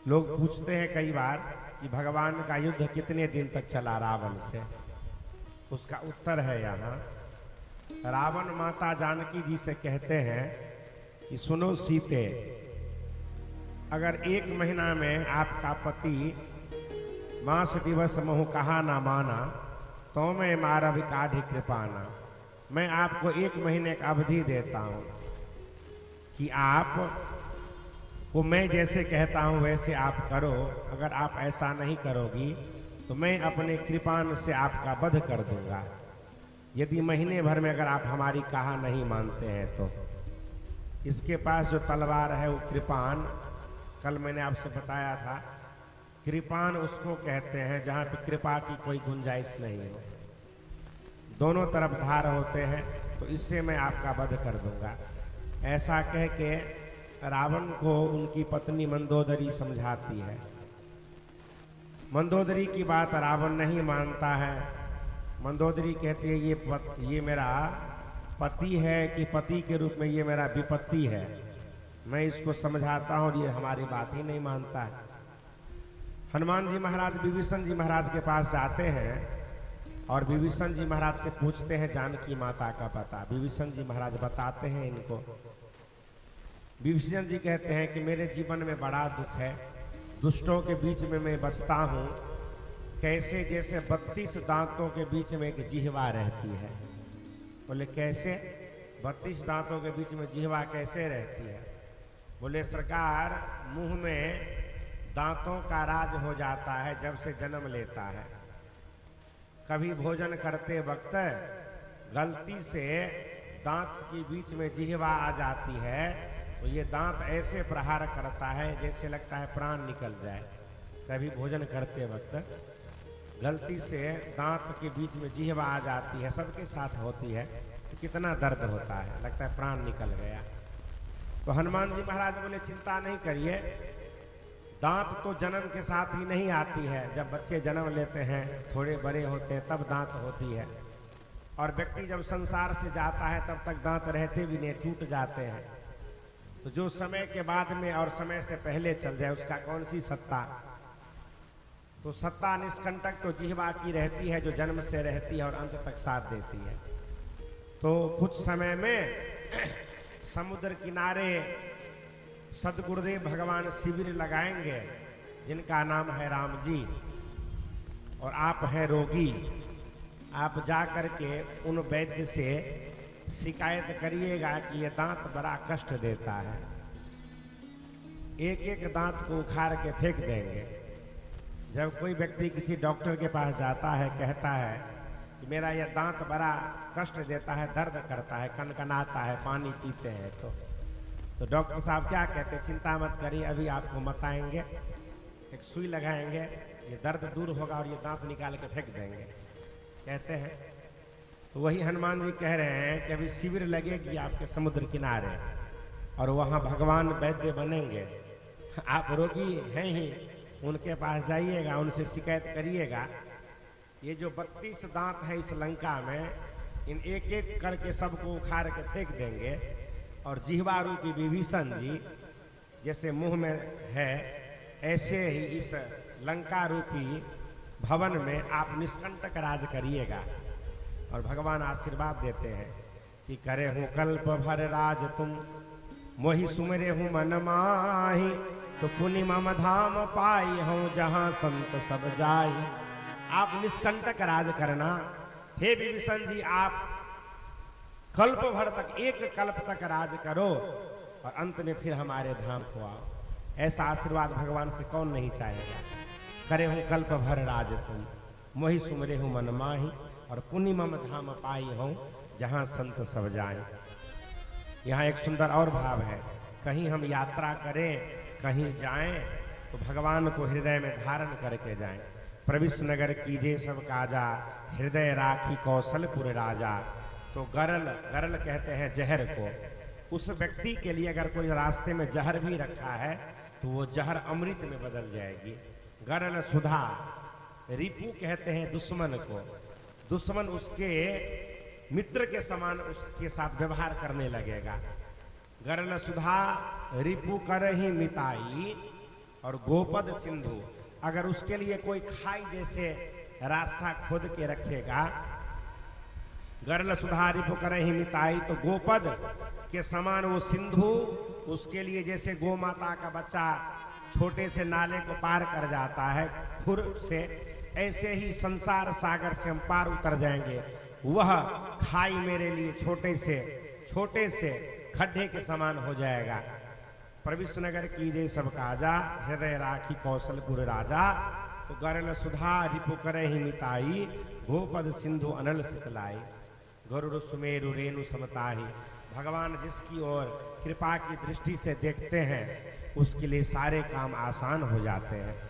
लोग पूछते हैं कई बार कि भगवान का युद्ध कितने दिन तक चला रावण से। उसका उत्तर है यहाँ, रावण माता जानकी जी से कहते हैं कि सुनो सीते, अगर 1 महीना में आपका पति मास दिवस महु कहा ना माना तो मैं मारा भी काढ़ी कृपाना। मैं आपको 1 महीने का अवधि देता हूं कि आप को मैं जैसे कहता हूं वैसे आप करो। अगर आप ऐसा नहीं करोगी तो मैं अपने कृपान से आपका वध कर दूंगा। यदि महीने भर में अगर आप हमारी कहा नहीं मानते हैं तो। इसके पास जो तलवार है वो कृपान, कल मैंने आपसे बताया था, कृपान उसको कहते हैं जहां पे कृपा की कोई गुंजाइश नहीं हो, दोनों तरफ धार होते हैं, तो इससे मैं आपका वध कर दूंगा। ऐसा कह के रावण को उनकी पत्नी मंदोदरी समझाती है। मंदोदरी की बात रावण नहीं मानता है। मंदोदरी कहती है ये मेरा पति है कि पति के रूप में ये मेरा विपत्ति है। मैं इसको समझाता हूँ, ये हमारी बात ही नहीं मानता है। हनुमान जी महाराज विभीषण जी महाराज के पास जाते हैं और विभीषण जी महाराज से पूछते हैं जानकी माता का पता। विभीषण जी महाराज बताते हैं इनको। विभीषण जी कहते हैं कि मेरे जीवन में बड़ा दुख है, दुष्टों के बीच में मैं बसता हूँ, कैसे जैसे 32 दांतों के बीच में एक जिह्वा रहती है। बोले कैसे? 32 दांतों के बीच में जिह्वा कैसे रहती है? बोले सरकार, मुंह में दांतों का राज हो जाता है जब से जन्म लेता है। कभी भोजन करते वक्त गलती से दांत के बीच में जिह्वा आ जाती है तो ये दांत ऐसे प्रहार करता है जैसे लगता है प्राण निकल जाए। कभी भोजन करते वक्त गलती से दांत के बीच में जिह्वा आ जाती है, सबके साथ होती है, तो कितना दर्द होता है, लगता है प्राण निकल गया। तो हनुमान जी महाराज बोले चिंता नहीं करिए, दांत तो जन्म के साथ ही नहीं आती है। जब बच्चे जन्म लेते हैं, थोड़े बड़े होते हैं, तब दांत होती है। और व्यक्ति जब संसार से जाता है तब तक दांत रहते भी नहीं, टूट जाते हैं। तो जो समय के बाद में और समय से पहले चल जाए उसका कौन सी सत्ता? तो सत्ता निष्कंटक तो जिह्वा की रहती है, जो जन्म से रहती है और अंत तक साथ देती है। तो कुछ समय में समुद्र किनारे सदगुरुदेव भगवान शिविर लगाएंगे, जिनका नाम है राम जी, और आप हैं रोगी। आप जा करके उन वैद्य से शिकायत करिएगा कि ये दांत बड़ा कष्ट देता है। एक एक दांत को उखाड़ के फेंक देंगे। जब कोई व्यक्ति किसी डॉक्टर के पास जाता है, कहता है कि मेरा यह दांत बड़ा कष्ट देता है, दर्द करता है, कनकनाता है, पानी पीते हैं, तो डॉक्टर साहब क्या कहते हैं, चिंता मत करिए, अभी आपको बताएंगे, एक सुई लगाएंगे, ये दर्द दूर होगा और ये दांत निकाल के फेंक देंगे, कहते हैं। तो वही हनुमान जी कह रहे हैं कि अभी शिविर लगेगी आपके समुद्र किनारे और वहाँ भगवान वैद्य बनेंगे। आप रोगी हैं ही, उनके पास जाइएगा, उनसे शिकायत करिएगा। ये जो 32 दांत है इस लंका में, इन एक एक करके सबको उखाड़ के फेंक देंगे और जिह्वा रूपी विभीषण जी जैसे मुंह में है, ऐसे ही इस लंका रूपी भवन में आप निष्कंटक राज करिएगा। और भगवान आशीर्वाद देते हैं कि करे हूँ कल्प भर राज तुम, मोहि सुमरे हूँ मन माही, तो पुनि मम धाम पाई हूँ जहाँ संत सब जाई। आप निष्कंटक राज करना। हे विभीषण जी, आप कल्प भर तक, एक कल्प तक राज करो और अंत में फिर हमारे धाम को आओ। ऐसा आशीर्वाद भगवान से कौन नहीं चाहेगा। करे हूँ कल्प भर राज तुम, मोहि सुमरे हूँ मन माही, और पुनि मम धाम पाई हूँ जहाँ संत सब जाएं। यहाँ एक सुंदर और भाव है, कहीं हम यात्रा करें, कहीं जाएं, तो भगवान को हृदय में धारण करके जाएं। प्रविश नगर कीजे सब काजा, हृदय राखी कौशलपुर राजा। तो गरल कहते हैं जहर को। उस व्यक्ति के लिए अगर कोई रास्ते में जहर भी रखा है तो वो जहर अमृत में बदल जाएगी। गरल सुधा। रिपु कहते हैं दुश्मन को। दुश्मन उसके मित्र के समान उसके साथ व्यवहार करने लगेगा। गरल सुधा रिपु कर ही मिताई, और गोपद सिंधु, अगर उसके लिए कोई खाई जैसे रास्ता खोद के रखेगा, गर्ल सुधारी पुकरहि मिताई, तो गोपद के समान वो सिंधु उसके लिए जैसे गौ माता का बच्चा छोटे से नाले को पार कर जाता है खुर से, ऐसे ही संसार सागर से हम पार उतर जाएंगे। वह खाई मेरे लिए छोटे से खड्डे के समान हो जाएगा। प्रविष्ट नगर कीजिए सब काजा, हृदय राखी कौशलपुर राजा, तो गर्ल सुधा रिपु करहि मिताई, गोपद सिंधु अनल सितलाई। गरुड़ सुमेरु रेणु समताही, भगवान जिसकी ओर कृपा की दृष्टि से देखते हैं उसके लिए सारे काम आसान हो जाते हैं।